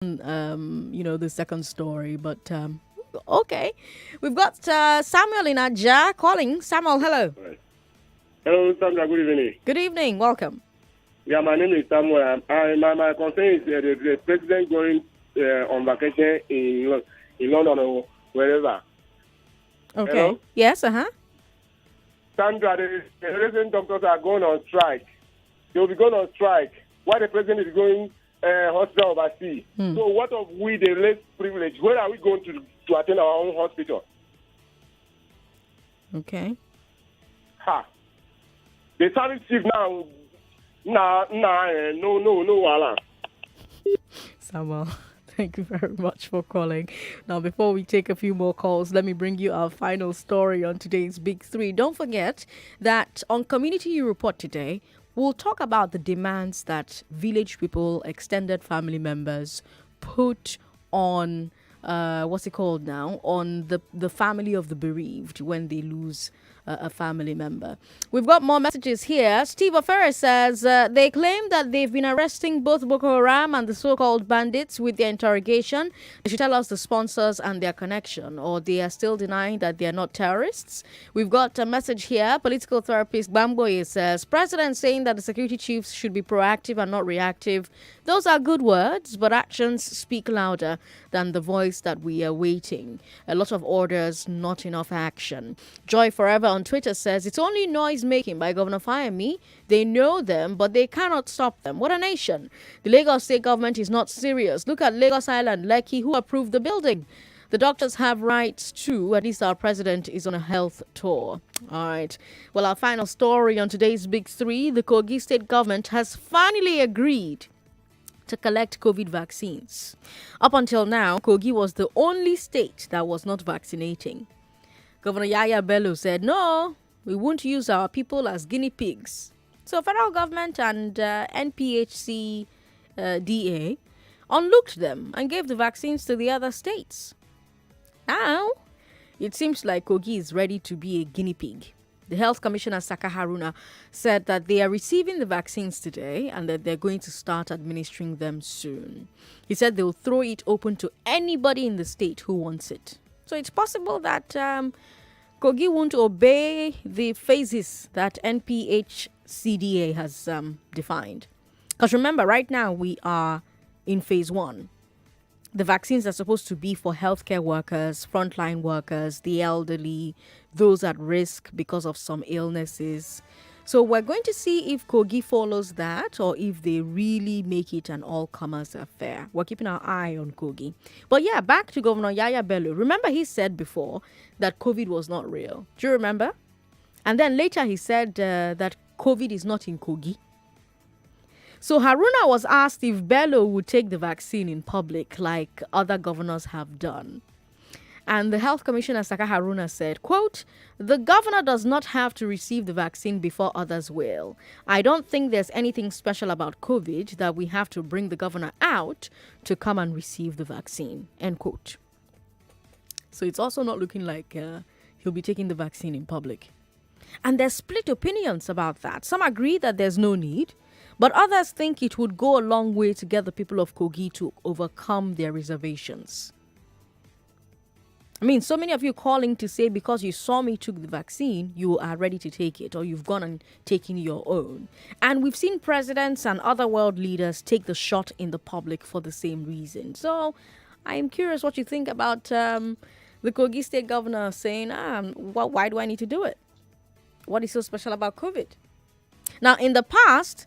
the second story, but okay. We've got Samuel in Aja calling. Samuel, hello. Right. Hello, Sandra. Good evening. Good evening. Welcome. Yeah, my name is Samuel. My concern is the president going on vacation in London or wherever. Okay. Hello? Yes, Sandra, the resident doctors are going on strike. They will be going on strike while the president is going hospital overseas. So what of we, the less privileged? Where are we going to attend our own hospital? Okay. Ha! The service chief now, no, wala. Samuel, thank you very much for calling. Now, before we take a few more calls, let me bring you our final story on today's Big Three. Don't forget that on Community You Report today, we'll talk about the demands that village people, extended family members put on, what's it called now, on the family of the bereaved when they lose a family member. We've got more messages here. Steve O'Ferris says they claim that they've been arresting both Boko Haram and the so-called bandits with their interrogation. They should tell us the sponsors and their connection, or they are still denying that they are not terrorists. We've got a message here. Political therapist Bamboye says president saying that the security chiefs should be proactive and not reactive. Those are good words, but actions speak louder than the voice that we are waiting. A lot of orders, not enough action. Joy Forever on Twitter says it's only noise making by Governor Fayemi. They know them, but they cannot stop them. What a nation. The Lagos state government is not serious. Look at Lagos Island, Lekki, who approved the building. The doctors have rights too. At least our president is on a health tour. All right. Well, our final story on today's Big Three, the Kogi state government has finally agreed to collect COVID vaccines. Up until now, Kogi was the only state that was not vaccinating. Governor Yaya Bello said, no, we won't use our people as guinea pigs. So federal government and NPHC DA unlooked them and gave the vaccines to the other states. Now, it seems like Kogi is ready to be a guinea pig. The Health Commissioner Saka Haruna said that they are receiving the vaccines today and that they're going to start administering them soon. He said they'll throw it open to anybody in the state who wants it. So it's possible that Kogi won't obey the phases that NPHCDA has defined. Because remember, right now we are in phase 1. The vaccines are supposed to be for healthcare workers, frontline workers, the elderly, those at risk because of some illnesses. So we're going to see if Kogi follows that or if they really make it an all-comers affair. We're keeping our eye on Kogi. But yeah, back to Governor Yaya Bello. Remember he said before that COVID was not real. Do you remember? And then later he said that COVID is not in Kogi. So Haruna was asked if Bello would take the vaccine in public like other governors have done. And the Health Commissioner Saka Haruna said, quote, the governor does not have to receive the vaccine before others will. I don't think there's anything special about COVID that we have to bring the governor out to come and receive the vaccine, end quote. So it's also not looking like he'll be taking the vaccine in public. And there's split opinions about that. Some agree that there's no need, but others think it would go a long way to get the people of Kogi to overcome their reservations. I mean, so many of you calling to say because you saw me took the vaccine, you are ready to take it, or you've gone and taken your own. And we've seen presidents and other world leaders take the shot in the public for the same reason. So I'm curious what you think about the Kogi state governor saying, why do I need to do it? What is so special about COVID? Now, in the past,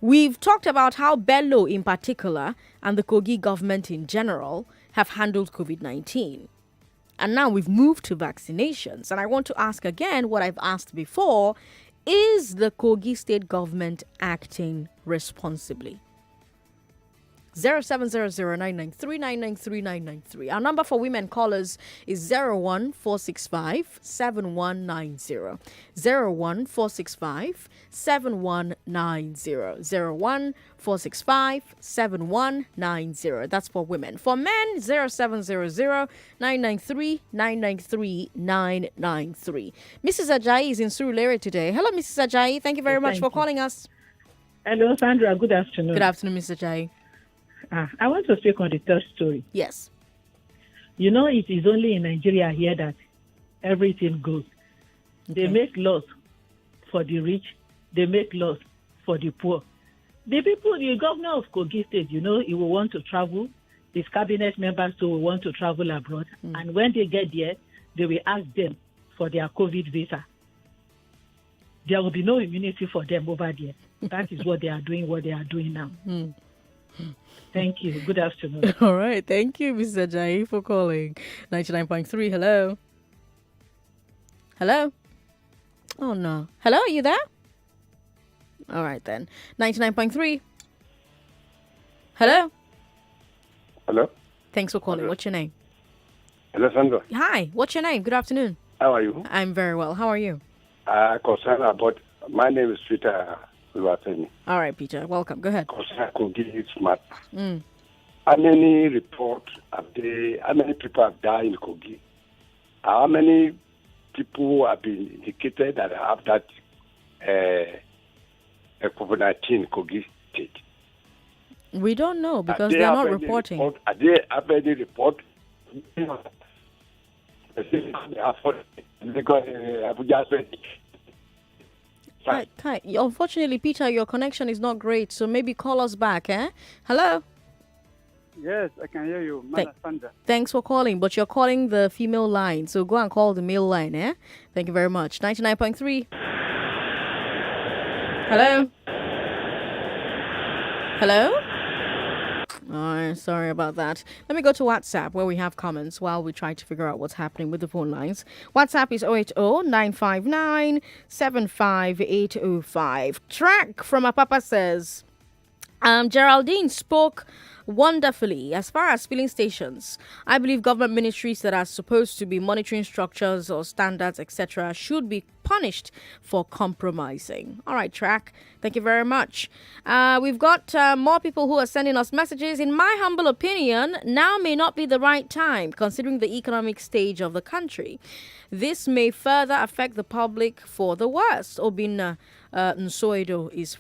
we've talked about how Bello in particular and the Kogi government in general have handled COVID-19. And now we've moved to vaccinations. And I want to ask again what I've asked before. Is the Kogi state government acting responsibly? 0700-993-993-993. Our number for women callers is 01465-7190. 01465-7190. 01465-7190. That's for women. For men, 0700-993-993-993. Mrs. Ajayi is in Surulere today. Hello, Mrs. Ajayi. Thank you very much for calling us. Hello, Sandra. Good afternoon. Good afternoon, Mr. Ajayi. I want to speak on the third story. Yes. You know, it is only in Nigeria here that everything goes. They make laws for the rich. They make laws for the poor. The governor of Kogi State, he will want to travel. His cabinet members too will want to travel abroad. And when they get there, they will ask them for their COVID visa. There will be no immunity for them over there. That is what they are doing now. Thank you. Good afternoon. All right. Thank you, Mr. Jai, for calling. 99.3. Hello. Hello. Oh, no. Hello, are you there? All right, then. 99.3. Hello. Hello? Thanks for calling. What's your name? Hello, Sandra. Hi. What's your name? Good afternoon. How are you? I'm very well. How are you? Concern about, my name is Peter Luateni. All right, Peter. Welcome. Go ahead. Concern Kogi Smart. How many reports how many people have died in Kogi? How many people have been indicated that have that COVID-19 Kogi State? We don't know because they're not reporting. Are they have any report? Unfortunately, Peter, your connection is not great, so maybe call us back, eh? Hello? Yes, I can hear you. Thanks for calling, but you're calling the female line, so go and call the male line, eh? Thank you very much. 99.3. Hello? Hello? Oh, sorry about that. Let me go to WhatsApp where we have comments while we try to figure out what's happening with the phone lines. WhatsApp is 080-959-75805. Track from Apapa says, Geraldine spoke wonderfully. As far as filling stations, I believe government ministries that are supposed to be monitoring structures or standards, etc., should be punished for compromising. All right, Track. Thank you very much. We've got more people who are sending us messages. In my humble opinion, now may not be the right time, considering the economic stage of the country. This may further affect the public for the worst. Obin Nsoido is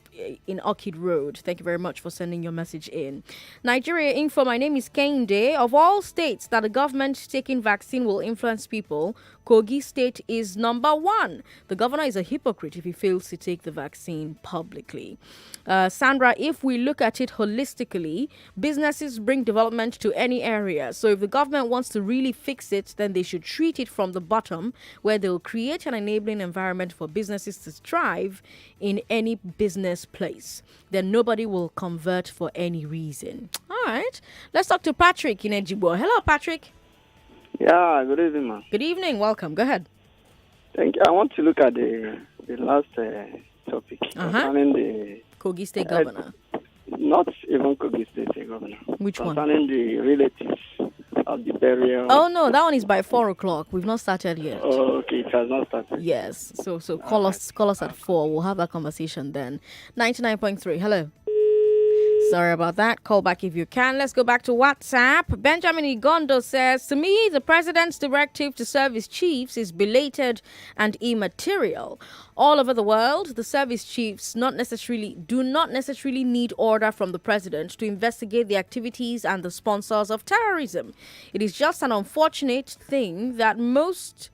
in Orchid Road. Thank you very much for sending your message in. Nigeria Info, my name is Kende. Of all states that the government taking vaccine will influence people, Kogi State is number one. The governor is a hypocrite if he fails to take the vaccine publicly. Sandra, if we look at it holistically, businesses bring development to any area. So if the government wants to really fix it, then they should treat it from the bottom, where they'll create an enabling environment for businesses to thrive in any business place. Then nobody will convert for any reason. All right. Let's talk to Patrick in Ejibo. Hello, Patrick. Yeah, good evening, man. Good evening. Welcome. Go ahead. Thank you. I want to look at the last topic concerning the Kogi State Governor. Not even Kogi State Governor. Which one? Concerning the relatives of the burial. Oh no, that one is by 4:00. We've not started yet. Oh, okay, it has not started. Yes. So call us at 4. We'll have that conversation then. 99.3. Hello. Sorry about that. Call back if you can. Let's go back to WhatsApp. Benjamin Igondo says, to me, the president's directive to service chiefs is belated and immaterial. All over the world, the service chiefs do not necessarily need order from the president to investigate the activities and the sponsors of terrorism. It is just an unfortunate thing that most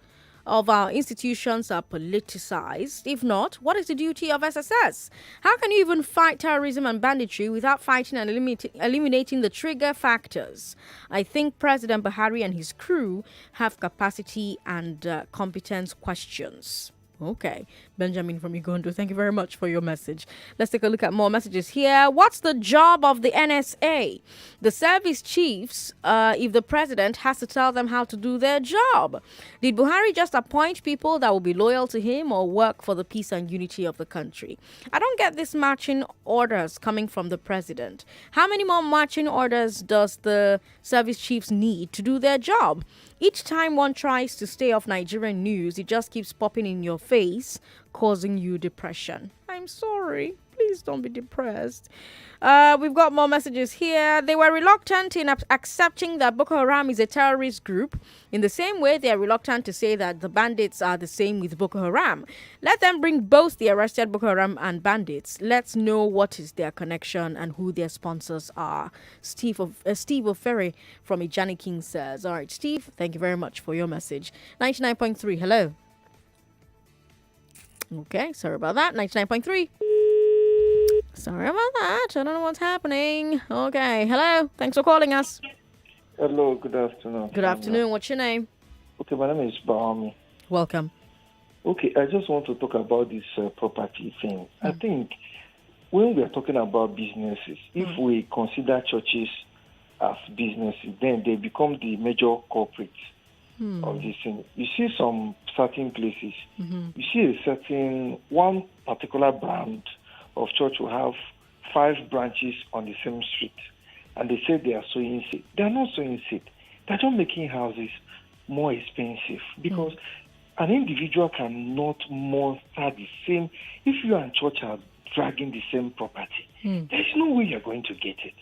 of our institutions are politicized. If not, what is the duty of SSS? How can you even fight terrorism and banditry without fighting and eliminating the trigger factors? I think President Buhari and his crew have capacity and competence questions. Okay. Benjamin from Ugondo, thank you very much for your message. Let's take a look at more messages here. What's the job of the NSA? The service chiefs, if the president has to tell them how to do their job. Did Buhari just appoint people that will be loyal to him or work for the peace and unity of the country? I don't get this marching orders coming from the president. How many more marching orders does the service chiefs need to do their job? Each time one tries to stay off Nigerian news, it just keeps popping in your face, causing you depression. I I'm sorry. Please don't be depressed. We've got more messages here. They were reluctant in accepting that Boko Haram is a terrorist group. In the same way, they are reluctant to say that the bandits are the same with Boko Haram. Let them bring both the arrested Boko Haram and bandits. Let's know what is their connection and who their sponsors are. Steve Ofere from Ijani King says. All right, Steve, thank you very much for your message. 99.3, hello. Okay, sorry about that. 99.3. Sorry about that. I don't know what's happening. Okay, hello. Thanks for calling us. Hello, good afternoon. Good afternoon. What's your name? Okay, my name is Bahami. Welcome. Okay, I just want to talk about this property thing. I think when we are talking about businesses, if we consider churches as businesses, then they become the major culprits of this thing. You see some certain places, you see one particular brand of church will have 5 branches on the same street, and they say they are sowing seed. They are not sowing seed. They're just making houses more expensive because an individual cannot monster the same. If you and church are dragging the same property, there's no way you're going to get it.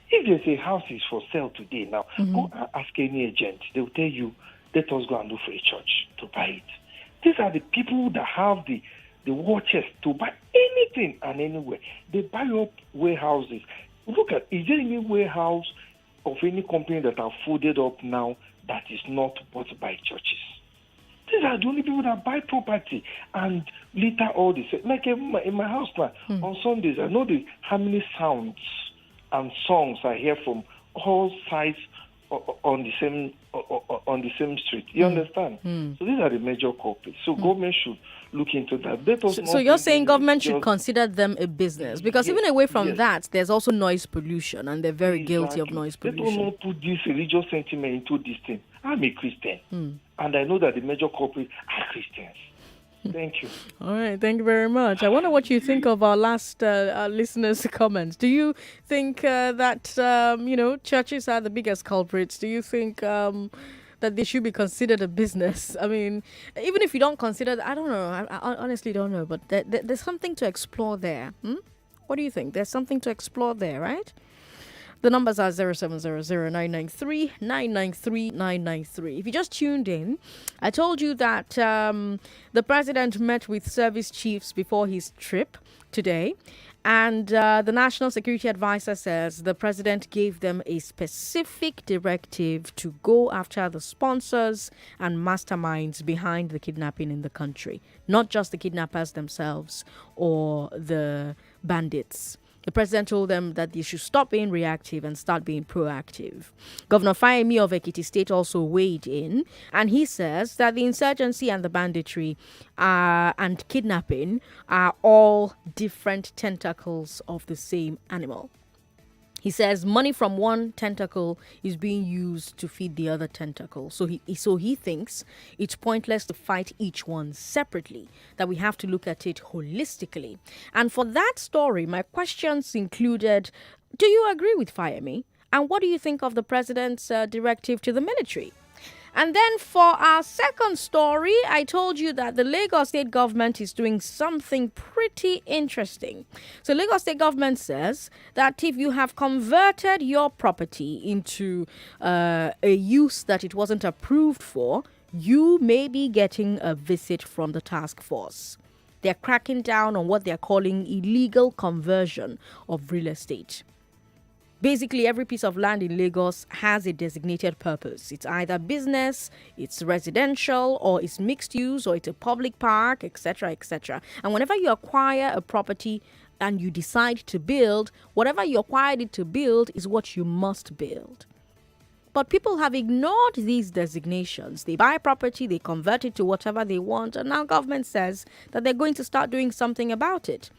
If there's a house is for sale today now, go ask any agent. They'll tell you, let us go and look for a church to buy it. These are the people that have the watches to buy anything and anywhere. They buy up warehouses. Look at, is there any warehouse of any company that are folded up now that is not bought by churches? These are the only people that buy property and litter all this. Like in my house now, on Sundays, I know how many sounds and songs I hear from all sides on the same street. You understand? So these are the major culprits. So government should look into that. So you're saying government should consider them a business? Because even away from that, there's also noise pollution, and they're very guilty of noise pollution. Let us not put this religious sentiment into this thing. I'm a Christian, and I know that the major culprits are Christians. Thank you. All right, thank you very much. I wonder what you think of our last listeners' comments. Do you think that churches are the biggest culprits? Do you think that they should be considered a business? I mean, even if you don't consider that, I don't know. I honestly don't know, but there's something to explore there. What do you think? There's something to explore there, right? The numbers are 0700-993-993-993. If you just tuned in, I told you that the president met with service chiefs before his trip today. And the National Security Advisor says the president gave them a specific directive to go after the sponsors and masterminds behind the kidnapping in the country, not just the kidnappers themselves or the bandits. The president told them that they should stop being reactive and start being proactive. Governor Fayemi of Ekiti State also weighed in, and he says that the insurgency and the banditry and kidnapping are all different tentacles of the same animal. He says money from one tentacle is being used to feed the other tentacle. So he thinks it's pointless to fight each one separately, that we have to look at it holistically. And for that story, my questions included, do you agree with Fayemi? And what do you think of the president's directive to the military? And then for our second story, I told you that the Lagos State government is doing something pretty interesting. So Lagos State government says that if you have converted your property into a use that it wasn't approved for, you may be getting a visit from the task force. They're cracking down on what they're calling illegal conversion of real estate. Basically, every piece of land in Lagos has a designated purpose. It's either business, it's residential, or it's mixed use, or it's a public park, etc., etc. And whenever you acquire a property and you decide to build, whatever you acquired it to build is what you must build. But people have ignored these designations. They buy property, they convert it to whatever they want, and now government says that they're going to start doing something about it.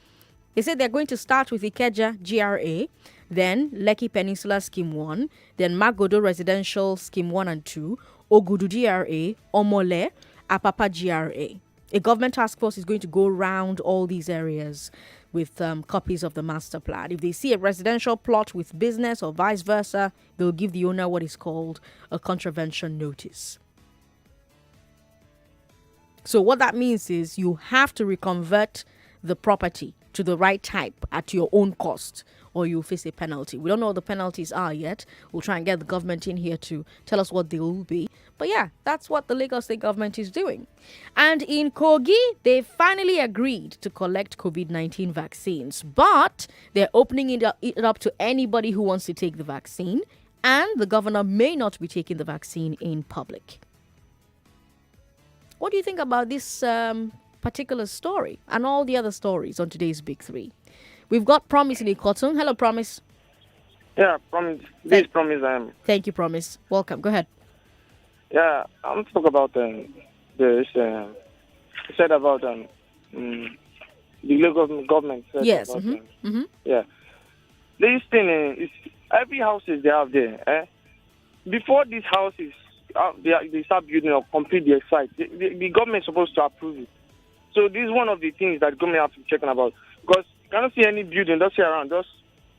They said they're going to start with Ikeja GRA, then Lekki Peninsula Scheme 1, then Magodo Residential Scheme 1 and 2, Ogudu GRA, Omole, Apapa GRA. A government task force is going to go around all these areas with copies of the master plan. If they see a residential plot with business or vice versa, they'll give the owner what is called a contravention notice. So what that means is you have to reconvert the property to the right type at your own cost, or you'll face a penalty. We don't know what the penalties are yet. We'll try and get the government in here to tell us what they will be. But yeah, that's what the Lagos State government is doing. And in Kogi, they finally agreed to collect COVID-19 vaccines, but they're opening it up to anybody who wants to take the vaccine, and the governor may not be taking the vaccine in public. What do you think about this particular story and all the other stories on today's Big Three? We've got Promise in Ikoton. Hello, Promise. Yeah, Promise. This Promise. Thank you, Promise. Welcome. Go ahead. Yeah, I want to talk about this. Said about the Lagos government. Said Yes. About, Yeah. This thing is every houses they have there. Before these houses, they start building or complete their site. The government is supposed to approve it. So this is one of the things that government have to check on about, because you cannot see any building, just see around, just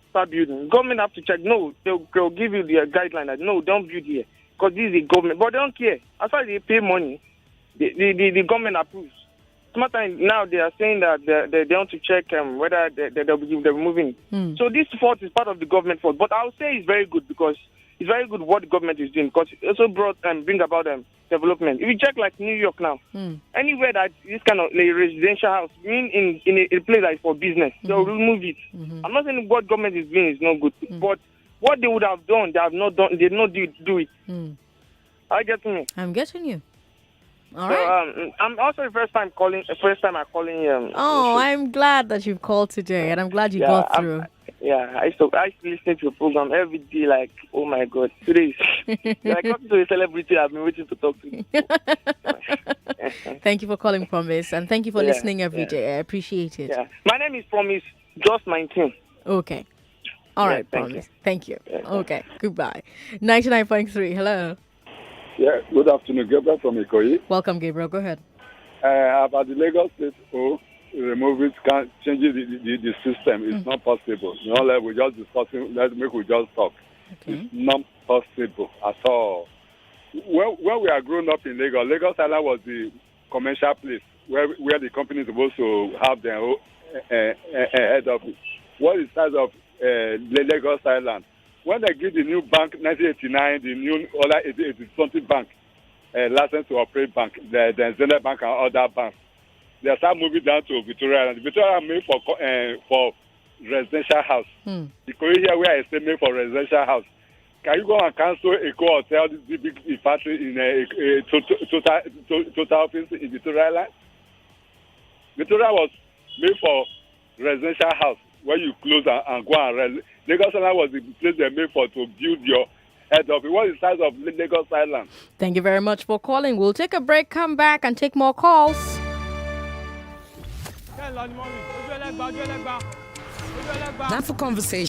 start building. Government have to check. No, they'll give you the guideline that no, don't build here, because this is the government. But they don't care. As far as they pay money, the government approves. Sometimes now they are saying that they want to check whether they'll be moving. So this fault is part of the government fault. But I would say it's very good, because it's very good what the government is doing, because it also bring about development. If you check like New York now, anywhere that this kind of residential house, in a place that is for business, they'll remove it. I'm not saying what government is doing is not good, but what they would have done, they have not done. They did not do it. Are you getting me? I'm getting you. All right. I'm also the first time I'm calling. I'm glad that you've called today, and I'm glad you got through. I used to listen to the program every day, like, oh my God, today is like talking to a celebrity I've been waiting to talk to. Thank you for calling, Promise, and thank you for listening every day. I appreciate it. Yeah. My name is Promise, just 19. Okay. All right, Promise. Thank you. Okay, goodbye. 99.3, hello. Yeah, good afternoon. Gabriel from Ikoyi. Welcome, Gabriel. Go ahead. About the Lagos State remove it, can't change the system. It's not possible. Like we're just discussing, we just talk. Okay. It's not possible at all. When we are growing up in Lagos Island was the commercial place where the company is supposed to have their own head office. What is the size of Lagos Island? When they give the new bank, 1989, the new other 80-something bank, license to operate bank, the Zenith Bank and other banks, they start moving down to Victoria Island. Victoria Island made for residential house. The Korea here where I say made for residential house. Can you go and cancel a hotel, this big factory in a total office in Victoria Island? Victoria was made for residential house where you close and go and rent. Lagos Island was the place they made for to build your head office. What is the size of Lagos Island? Thank you very much for calling. We'll take a break, come back and take more calls. That's a conversation.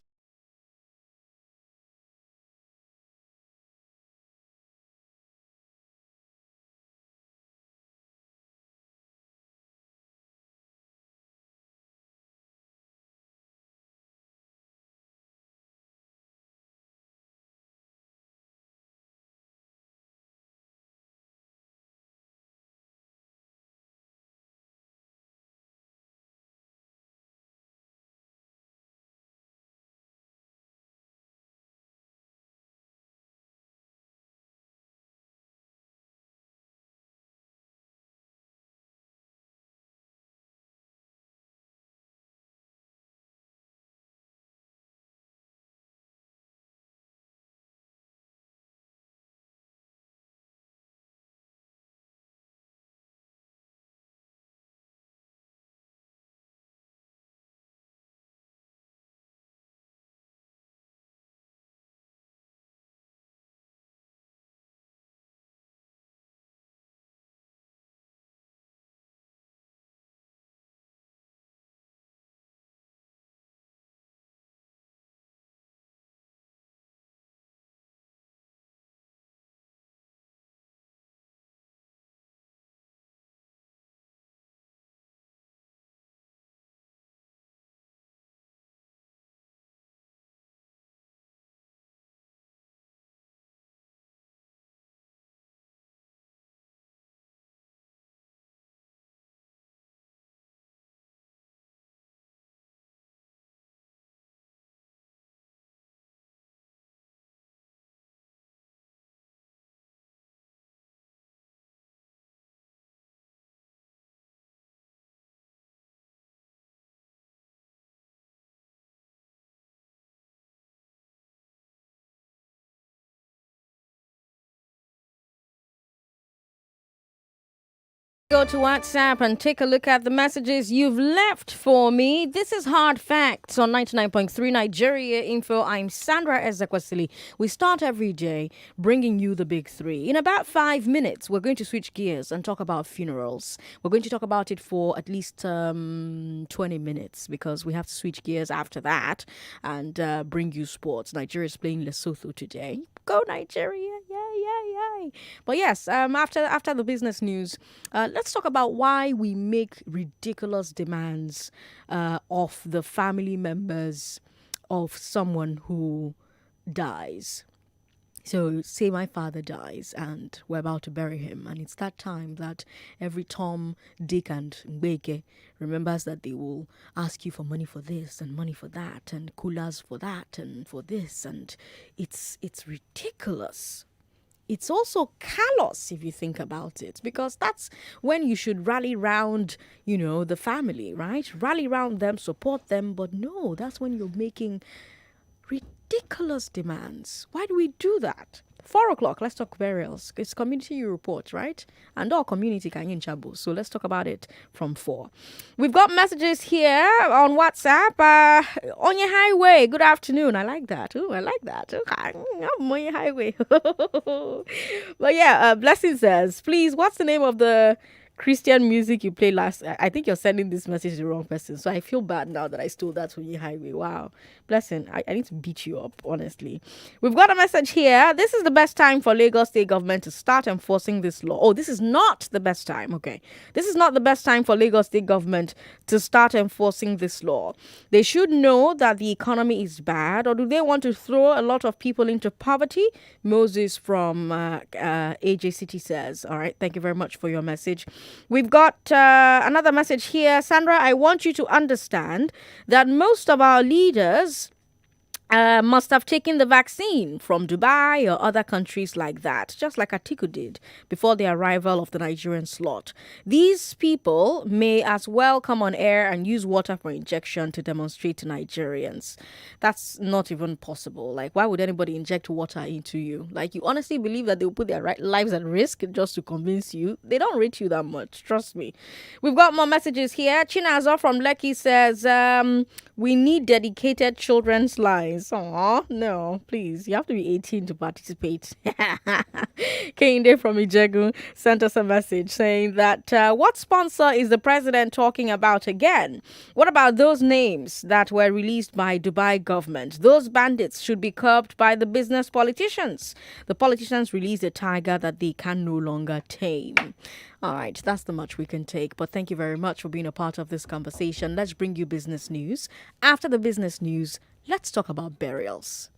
Go to WhatsApp and take a look at the messages you've left for me. This is Hard Facts on 99.3 Nigeria Info. I'm Sandra Ezekwesili. We start every day bringing you the big three. In about 5 minutes, we're going to switch gears and talk about funerals. We're going to talk about it for at least 20 minutes because we have to switch gears after that and bring you sports. Nigeria is playing Lesotho today. Go Nigeria! Yay! But yes, after the business news, let's talk about why we make ridiculous demands of the family members of someone who dies. So say my father dies and we're about to bury him, and it's that time that every Tom, Dick and Mbeke remembers that they will ask you for money for this and money for that and coolers for that and for this, and it's ridiculous. It's also callous if you think about it, because that's when you should rally round, the family, right? Rally round them, support them. But no, that's when you're making ridiculous demands. Why do we do that? 4 o'clock, let's talk burials. It's community report, right? And all community can in Chabu. So let's talk about it from 4. We've got messages here on WhatsApp. On your highway, good afternoon. I like that. Ooh, I like that. I'm on your highway. But yeah, Blessing says, please, what's the name of the Christian music you played last? I think you're sending this message to the wrong person, so I feel bad now that I stole that from your highway. Wow, Blessing, I need to beat you up, honestly. We've got a message here. This is the best time for Lagos State Government to start enforcing this law. Oh, this is not the best time. Okay, this is not the best time for Lagos State Government to start enforcing this law. They should know that the economy is bad, or do they want to throw a lot of people into poverty? Moses from AJ City says. All right, thank you very much for your message. We've got another message here. Sandra, I want you to understand that most of our leaders must have taken the vaccine from Dubai or other countries like that, just like Atiku did before the arrival of the Nigerian slot. These people may as well come on air and use water for injection to demonstrate to Nigerians. That's not even possible. Like, why would anybody inject water into you? Like, you honestly believe that they will put their lives at risk just to convince you? They don't rate you that much, trust me. We've got more messages here. Chinazo from Lekki says, we need dedicated children's lines. Oh no, please. You have to be 18 to participate. Kehinde from Ijegu sent us a message saying that what sponsor is the president talking about again? What about those names that were released by Dubai government? Those bandits should be curbed by the business politicians. The politicians released a tiger that they can no longer tame. All right, that's the much we can take. But thank you very much for being a part of this conversation. Let's bring you business news. After the business news, let's talk about burials.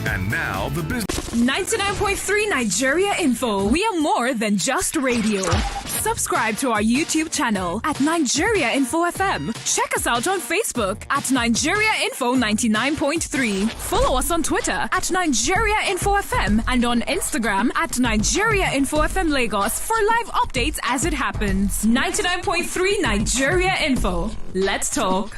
And now the business. 99.3 Nigeria Info. We are more than just radio. Subscribe to our YouTube channel at Nigeria Info FM. Check us out on Facebook at Nigeria Info 99.3. Follow us on Twitter at Nigeria Info FM and on Instagram at Nigeria Info FM Lagos for live updates as it happens. 99.3 Nigeria Info. Let's talk.